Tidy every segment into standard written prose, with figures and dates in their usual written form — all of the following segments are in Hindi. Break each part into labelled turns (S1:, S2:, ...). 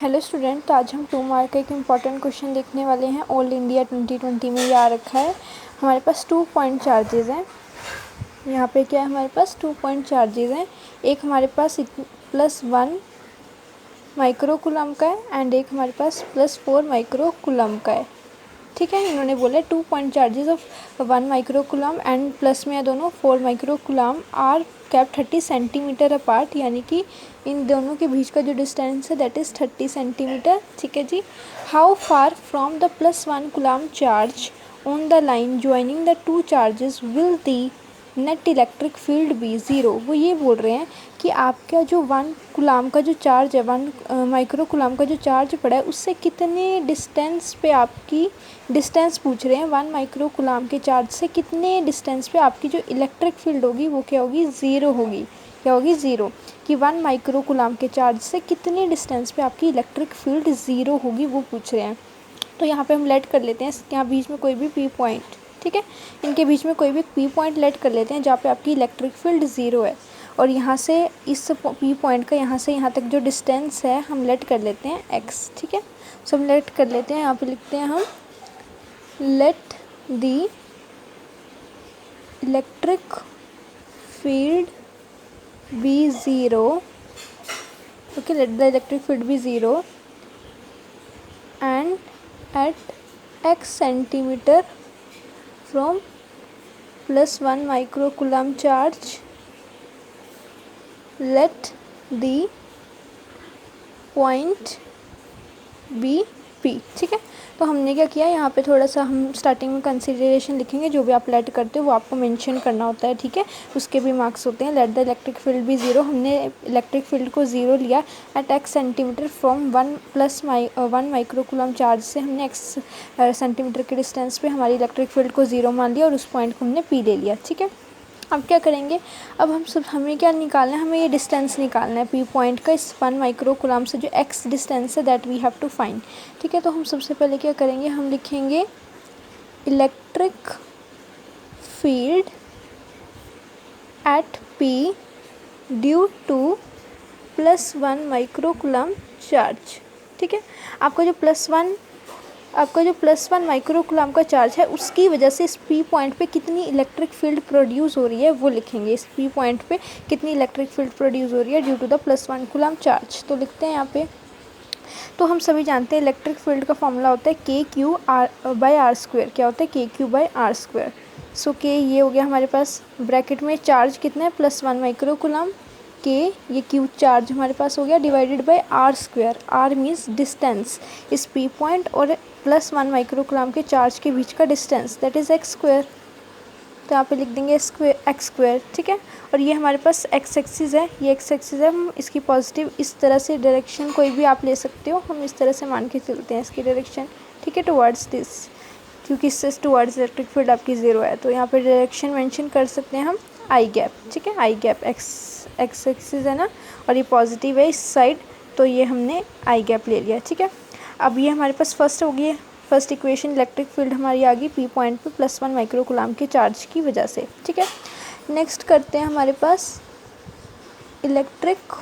S1: हेलो स्टूडेंट, तो आज हम 2 मार्क का एक इम्पॉर्टेंट क्वेश्चन देखने वाले हैं। ऑल इंडिया 2020 में ये आ रखा है। हमारे पास 2 पॉइंट चार्जेस हैं। यहाँ पे क्या है, हमारे पास 2 पॉइंट चार्जेस हैं। एक हमारे पास +1 माइक्रो कूलम का है एंड एक हमारे पास +4 माइक्रो कूलम का है। ठीक है, इन्होंने बोला 2 point charges of 1 micro coulomb and plus में दोनों 4 micro coulomb are kept 30 centimetre apart, यानी कि इन दोनों के बीच का जो डिस्टेंस है दैट इज़ 30 सेंटीमीटर। ठीक है जी। How far from the +1 coulomb charge on the line joining the 2 charges will the net electric field be zero. वो ये बोल रहे हैं कि आपका जो 1 कूलम का जो चार्ज है, 1 माइक्रो कूलम का जो चार्ज पड़ा है, उससे कितने डिस्टेंस पे आपकी डिस्टेंस पूछ रहे हैं। 1 माइक्रो कूलम के चार्ज से कितने डिस्टेंस पे आपकी जो इलेक्ट्रिक फील्ड होगी वो क्या होगी, ज़ीरो होगी। क्या होगी, ज़ीरो। कि 1 माइक्रो कूलम के चार्ज से कितने डिस्टेंस पे आपकी इलेक्ट्रिक फील्ड ज़ीरो होगी, वो पूछ रहे हैं। तो यहाँ पे हम लेट कर लेते हैं, यहाँ बीच में कोई भी पी पॉइंट, ठीक है, इनके बीच में कोई भी पी पॉइंट लेट कर लेते हैं जहाँ पे आपकी इलेक्ट्रिक फील्ड ज़ीरो है। और यहाँ से इस पी पॉइंट का यहाँ से यहाँ तक जो डिस्टेंस है हम लेट कर लेते हैं एक्स। ठीक है, सो हम लेट कर लेते हैं, यहाँ पे लिखते हैं हम let the electric field be zero. Okay, let the electric field be zero and at x centimetre from +1 micro coulomb charge let the point be P। ठीक है, तो हमने क्या किया, यहाँ पे थोड़ा सा हम स्टार्टिंग में कंसिडरेशन लिखेंगे। जो भी आप लेट करते हो वो आपको मेंशन करना होता है। ठीक है, उसके भी मार्क्स होते हैं। Let the electric field be zero, हमने इलेक्ट्रिक फील्ड को ज़ीरो लिया at x centimetre from 1 micro coulomb charge से हमने x सेंटीमीटर के डिस्टेंस पे हमारी इलेक्ट्रिक फील्ड को ज़ीरो मान लिया और उस पॉइंट को हमने P ले लिया। ठीक है, अब क्या करेंगे, अब हमें क्या निकालना है, हमें ये डिस्टेंस निकालना है पी पॉइंट का इस 1 माइक्रो कूलम से जो एक्स डिस्टेंस है that we have to find. ठीक है, तो हम सबसे पहले क्या करेंगे, हम लिखेंगे electric field at P due to +1 micro coulomb charge. ठीक है, आपका जो +1 माइक्रो कूलम का चार्ज है उसकी वजह से इस पी पॉइंट पे कितनी इलेक्ट्रिक फील्ड प्रोड्यूस हो रही है वो लिखेंगे। इस पी पॉइंट पे कितनी इलेक्ट्रिक फील्ड प्रोड्यूस हो रही है due to the +1 coulomb charge. तो लिखते हैं यहाँ पे, तो हम सभी जानते हैं इलेक्ट्रिक फील्ड का फॉर्मूला होता है KQ/R²। क्या होता है, KQ/R²। सो के ये हो गया हमारे पास, ब्रैकेट में चार्ज कितना है +1 माइक्रो कूलम, के ये क्यू चार्ज हमारे पास हो गया divided by R²। R means distance इस पी पॉइंट और +1 माइक्रो कूलम के चार्ज के बीच का डिस्टेंस दैट इज़ x²। तो यहाँ पे लिख देंगे x²। ठीक है, और ये हमारे पास x एक्सिस है, ये x एक्सिस है। हम इसकी पॉजिटिव इस तरह से डायरेक्शन कोई भी आप ले सकते हो, हम इस तरह से मान के चलते हैं इसकी डायरेक्शन। ठीक है, टुवर्ड्स दिस, क्योंकि इससे टुवर्ड्स इलेक्ट्रिक फील्ड आपकी ज़ीरो है, तो यहाँ पे डायरेक्शन मेंशन कर सकते हैं हम आई गैप। ठीक है, आई गैप x एक्सिस है ना, और ये पॉजिटिव है इस साइड, तो ये हमने आई गैप ले लिया। ठीक है, अब ये हमारे पास फर्स्ट हो गई, फर्स्ट इक्वेशन इलेक्ट्रिक फील्ड हमारी आ गई पी पॉइंट पे +1 माइक्रो कूलम के चार्ज की वजह से। ठीक है, नेक्स्ट करते हैं हमारे पास electric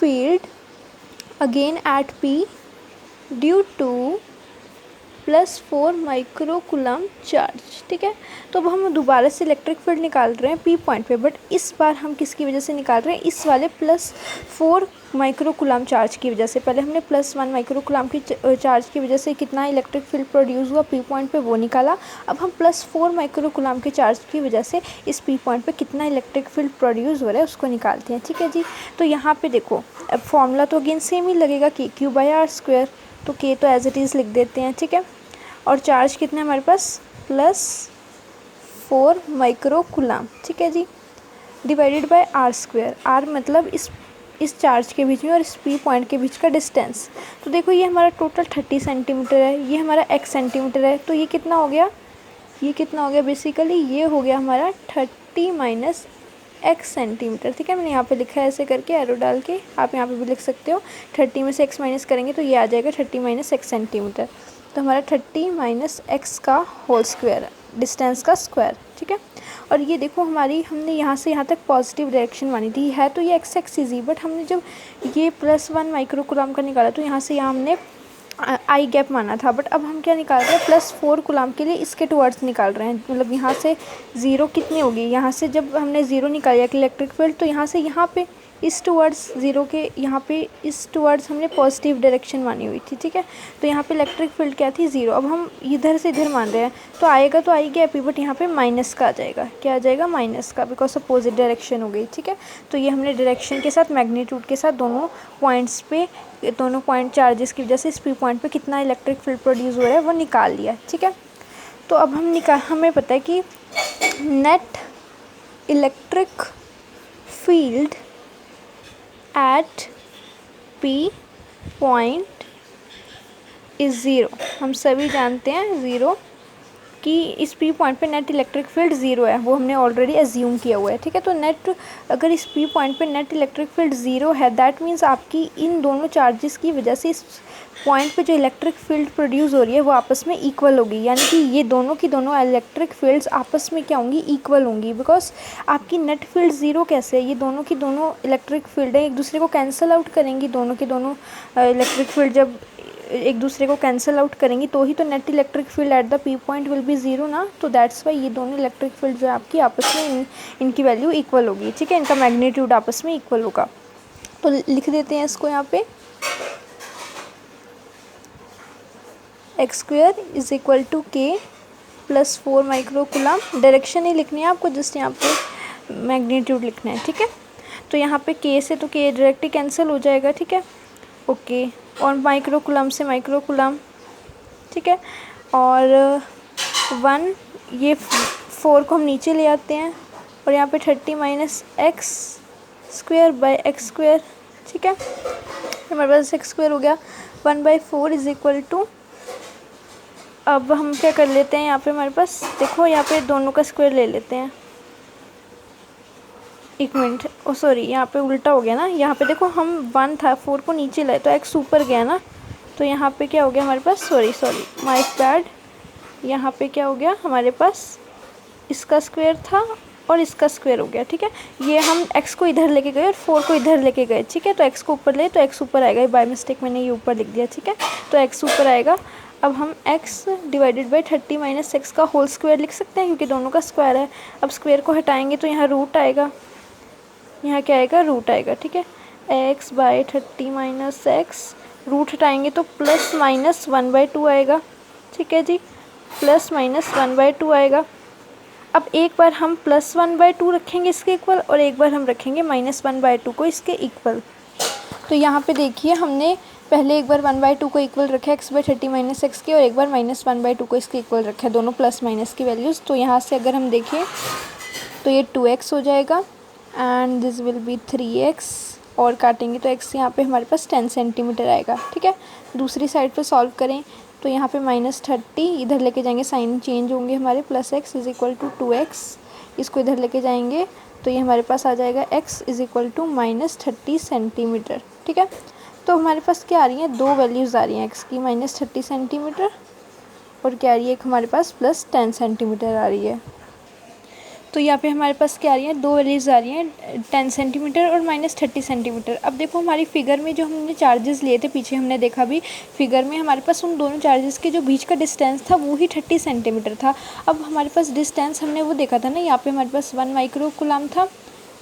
S1: field again at P due to +4 micro coulomb charge. ठीक है, तो अब हम दोबारा से इलेक्ट्रिक फील्ड निकाल रहे हैं पी पॉइंट पे, बट इस बार हम किसकी वजह से निकाल रहे हैं, इस वाले +4 माइक्रो कूलम चार्ज की वजह से। पहले हमने +1 माइक्रो कूलम की चार्ज की वजह से कितना इलेक्ट्रिक फील्ड प्रोड्यूस हुआ पी पॉइंट पे वो निकाला। अब हम +4 माइक्रो कूलम के चार्ज की वजह से इस पी पॉइंट पे कितना इलेक्ट्रिक फील्ड प्रोड्यूस हो रहा है उसको निकालते हैं। ठीक है जी, तो यहाँ पे देखो, अब फॉर्मूला तो अगेन सेम ही लगेगा, KQ/R²। तो के तो एज इट इज़ लिख देते हैं। ठीक है, और चार्ज कितना है हमारे पास +4 माइक्रो कूलम। ठीक है जी, डिवाइडेड बाय R²। R मतलब इस चार्ज के बीच में और इस पी पॉइंट के बीच का डिस्टेंस। तो देखो ये हमारा टोटल 30 सेंटीमीटर है, ये हमारा x सेंटीमीटर है, तो ये कितना हो गया, ये कितना हो गया, बेसिकली ये हो गया हमारा 30 - x सेंटीमीटर। ठीक है, मैंने यहाँ पे लिखा है ऐसे करके एरो डाल के, आप यहाँ पे भी लिख सकते हो। 30 में से x माइनस करेंगे तो ये आ जाएगा 30 - x सेंटीमीटर। तो हमारा 30 - x का होल स्क्वायर, डिस्टेंस का स्क्वायर। ठीक है, और और ये देखो हमारी हमने यहाँ से यहाँ तक पॉजिटिव डायरेक्शन मानी थी, है तो ये एक्स एक्सिस ही, बट हमने जब ये +1 माइक्रोकूलम का निकाला तो यहाँ से यहाँ हमने आई गैप माना था, बट अब हम क्या निकाल रहे हैं, +4 कूलम के लिए इसके टुवर्ड्स निकाल रहे हैं। मतलब यहाँ से 0 कितनी होगी, यहाँ से जब हमने 0 निकाला इलेक्ट्रिक फील्ड, तो यहाँ से यहाँ पे इस टुवर्ड्स 0 के यहाँ पे इस टुवर्ड्स हमने पॉजिटिव डायरेक्शन मानी हुई थी, ठीक है। तो यहाँ पे इलेक्ट्रिक फील्ड क्या थी, 0। अब हम इधर से इधर मान रहे हैं तो आएगा तो आई गैप ही, बट यहाँ पे माइनस का आ जाएगा। क्या आ जाएगा, माइनस का, बिकॉज अपोजिट डायरेक्शन हो गई, ठीक है। तो ये हमने डायरेक्शन के साथ मैग्नीट्यूड के साथ दोनों पॉइंट्स पे, दोनों पॉइंट चार्जेस की वजह से इस पी पॉइंट पे कितना इलेक्ट्रिक फील्ड प्रोड्यूस हो रहा है वो निकाल लिया, ठीक है। तो अब हमें पता है कि net electric field at P point is 0। हम सभी जानते हैं 0 कि इस पी पॉइंट पे नेट इलेक्ट्रिक फील्ड 0 है, वो हमने ऑलरेडी एज्यूम किया हुआ है, ठीक है। तो नेट, अगर इस पी पॉइंट पे नेट इलेक्ट्रिक फील्ड 0 है, दैट मीन्स आपकी इन दोनों चार्जेस की वजह से इस पॉइंट पे जो इलेक्ट्रिक फील्ड प्रोड्यूस हो रही है वो आपस में इक्वल होगी, यानी कि ये दोनों की दोनों इलेक्ट्रिक फील्ड्स आपस में क्या होंगी, इक्वल होंगी। बिकॉज आपकी नेट फील्ड 0 कैसे है, ये दोनों की दोनों इलेक्ट्रिक फील्ड है, एक दूसरे को कैंसिल आउट करेंगी, दोनों की दोनों इलेक्ट्रिक फील्ड जब एक दूसरे को कैंसिल आउट करेंगी तो ही तो net electric field at the P point will be 0 ना। तो दैट्स वाई ये दोनों इलेक्ट्रिक फील्ड जो है आपकी आपस में इनकी वैल्यू इक्वल होगी, ठीक है, इनका मैग्नीट्यूड आपस में इक्वल होगा। तो लिख देते हैं इसको यहाँ पे, x² = k + 4 माइक्रोकूलम। डायरेक्शन ही लिखनी है आपको, जस्ट यहाँ पे मैग्नीट्यूड लिखना है, ठीक है। तो यहाँ पे k से तो k डायरेक्टली कैंसिल हो जाएगा, ठीक है, ओके। और माइक्रोकूलम से माइक्रोकूलम, ठीक है। और 1, ये 4 को हम नीचे ले आते हैं और यहाँ पे 30 - x² / x², ठीक है। हमारे पास x² हो गया। 1/4 = अब हम क्या कर लेते हैं, यहाँ पे हमारे पास देखो, यहाँ पे दोनों का स्क्वायर ले लेते हैं। एक मिनट, ओ सॉरी, यहाँ पे उल्टा हो गया ना। यहाँ पे देखो हम 1 था, 4 को नीचे लाए तो x ऊपर गया ना, तो यहाँ पे क्या हो गया हमारे पास, सॉरी माय बैड, यहाँ पे क्या हो गया हमारे पास, इसका स्क्वायर था और इसका स्क्वायर हो गया, ठीक है। ये हम x को इधर लेके गए और 4 को इधर लेके गए, ठीक है। तो x को ऊपर ले तो x ऊपर आएगा, बाय मिस्टेक मैंने ये ऊपर लिख दिया, ठीक है। तो x ऊपर आएगा। अब हम x / 30 - x का होल स्क्वायर लिख सकते हैं क्योंकि दोनों का स्क्वायर है। अब स्क्वायर को हटाएंगे तो यहाँ रूट आएगा, यहाँ क्या आएगा, रूट आएगा, ठीक है। x / 30 - x, रूट हटाएंगे तो +-1/2 आएगा, ठीक है जी, +-1/2 आएगा। अब एक बार हम +1/2 रखेंगे इसके इक्वल और एक बार हम रखेंगे -1/2 को इसके इक्वल। तो यहाँ पे देखिए हमने पहले एक बार 1/2 को इक्वल रखा x / 30 - x के, और एक बार -1/2 को इसके इक्वल रखा है, दोनों प्लस माइनस की वैल्यूज़। तो यहाँ से अगर हम देखें तो ये 2x हो जाएगा and this will be 3x, और काटेंगे तो x यहाँ पे हमारे पास 10 सेंटीमीटर आएगा, ठीक है। दूसरी साइड पे सॉल्व करें तो यहाँ पे -30 इधर लेके जाएंगे, साइन चेंज होंगे हमारे, +x = 2x, इसको इधर लेके जाएंगे तो ये हमारे पास आ जाएगा x = -30 सेंटीमीटर, ठीक है। तो हमारे पास क्या आ रही हैं, दो वैल्यूज़ आ रही हैं x की, -30 सेंटीमीटर, और क्या आ रही है, एक हमारे पास +10 सेंटीमीटर आ रही है। तो यहाँ पे हमारे पास क्या आ रही है, दो वैल्यूज़ आ रही हैं, 10 सेंटीमीटर और -30 सेंटीमीटर। अब देखो हमारी फिगर में जो हमने चार्जेस लिए थे, पीछे हमने देखा भी फिगर में, हमारे पास उन दोनों चार्जेस के जो बीच का डिस्टेंस था वो ही 30 सेंटीमीटर था। अब हमारे पास डिस्टेंस हमने वो देखा था ना, यहाँ पे हमारे पास 1 माइक्रोकूलम था,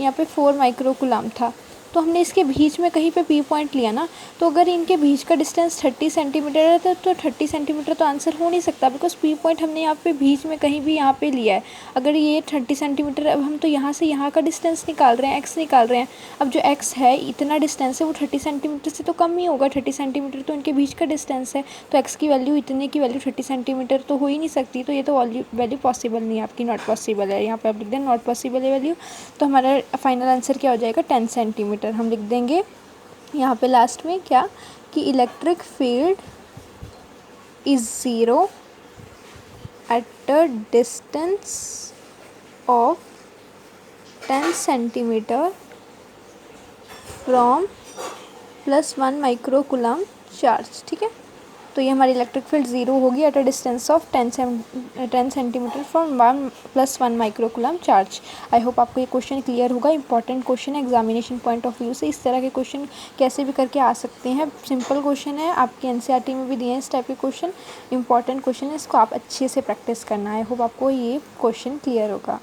S1: यहाँ पे 4 माइक्रोकूलम था। तो हमने इसके बीच में कहीं पे पी पॉइंट लिया ना, तो अगर इनके बीच का डिस्टेंस 30 सेंटीमीटर है तो 30 सेंटीमीटर तो आंसर हो नहीं सकता, बिकॉज पी पॉइंट हमने यहाँ पे बीच में कहीं भी यहाँ पे लिया है। अगर ये 30 सेंटीमीटर, अब हम तो यहाँ से यहाँ का डिस्टेंस निकाल रहे हैं, x निकाल रहे हैं। अब जो x है, इतना डिस्टेंस है, वो 30 सेंटीमीटर से तो कम ही होगा, 30 सेंटीमीटर तो इनके बीच का डिस्टेंस है। तो x की वैल्यू, इतने की वैल्यू 30 सेंटीमीटर तो हो ही नहीं सकती, तो ये तो वैल्यू पॉसिबल नहीं है आपकी, नॉट पॉसिबल है। यहाँ पर आप लिख दें नॉट पॉसिबल है वैल्यू, तो हमारा फाइनल आंसर क्या हो जाएगा, 10 सेंटीमीटर। हम लिख देंगे यहाँ पे लास्ट में क्या, कि electric field is 0 at a distance of 10 centimetre from +1 microcoulomb charge, ठीक है। तो ये हमारी इलेक्ट्रिक फील्ड 0 होगी at a distance of 10 centimetre from 1 microcoulomb charge. I hope आपको ये क्वेश्चन क्लियर होगा। इंपॉर्टेंट क्वेश्चन है एग्जामिनेशन पॉइंट ऑफ व्यू से। इस तरह के क्वेश्चन कैसे भी करके आ सकते हैं। सिंपल क्वेश्चन है, आपके एनसीईआरटी में भी दिए हैं इस टाइप के क्वेश्चन। इंपॉर्टेंट क्वेश्चन है, इसको आप अच्छे से प्रैक्टिस करना है। आई होप आपको ये क्वेश्चन क्लियर होगा।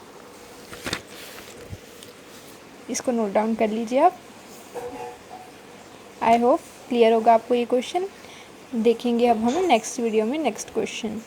S1: इसको नोट डाउन कर लीजिए आप। आई होप क्लियर होगा आपको ये क्वेश्चन। देखेंगे अब हम नेक्स्ट वीडियो में नेक्स्ट क्वेश्चन।